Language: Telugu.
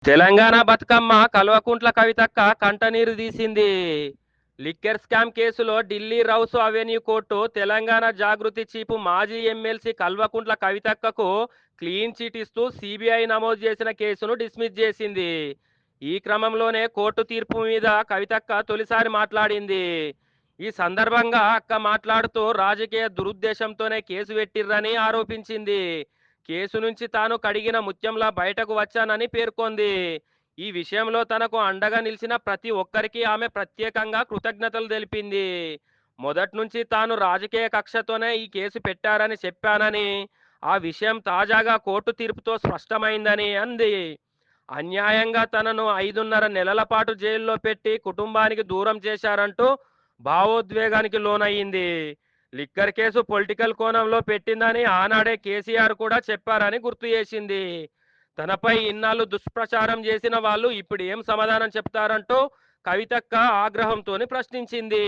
తెలంగాణ బతుకమ్మ కల్వకుంట్ల కవితక్క కంటనీరు తీసింది. లిక్కర్ స్కామ్ కేసులో Delhi Rouse avenue court Telangana Jagruthi chief మాజీ ఎమ్మెల్సీ కల్వకుంట్ల కవితక్కకు క్లీన్ చిట్ ఇస్తూ సిబిఐ నమోదు చేసిన కేసును డిస్మిస్ చేసింది. ఈ క్రమంలోనే కోర్టు తీర్పు మీద కవితక్క తొలిసారి మాట్లాడింది. ఈ సందర్భంగా అక్క మాట్లాడుతూ రాజకీయ దురుద్దేశంతోనే కేసు పెట్టిర్రని ఆరోపించింది. కేసు నుంచి తాను కడిగిన ముత్యంలా బయటకు వచ్చానని పేర్కొంది. ఈ విషయంలో తనకు అండగా నిలిచిన ప్రతి ఒక్కరికి ఆమె ప్రత్యేకంగా కృతజ్ఞతలు తెలిపింది. మొదటి నుంచి తాను రాజకీయ కక్షతోనే ఈ కేసు పెట్టారని చెప్పానని, ఆ విషయం తాజాగా కోర్టు తీర్పుతో స్పష్టమైందని అంది. అన్యాయంగా తనను 5.5 నెలల పాటు జైల్లో పెట్టి కుటుంబానికి దూరం చేశారంటూ భావోద్వేగానికి లోనయ్యింది. లిక్కర్ కేసు పొలిటికల్ కోణంలో పెట్టిందని ఆనాడే కేసీఆర్ కూడా చెప్పారని గుర్తు చేసింది. తనపై ఇన్నాళ్ళు దుష్ప్రచారం చేసిన వాళ్ళు ఇప్పుడు ఏం సమాధానం చెప్తారంటూ కవితక్క ఆగ్రహంతోని ప్రశ్నించింది.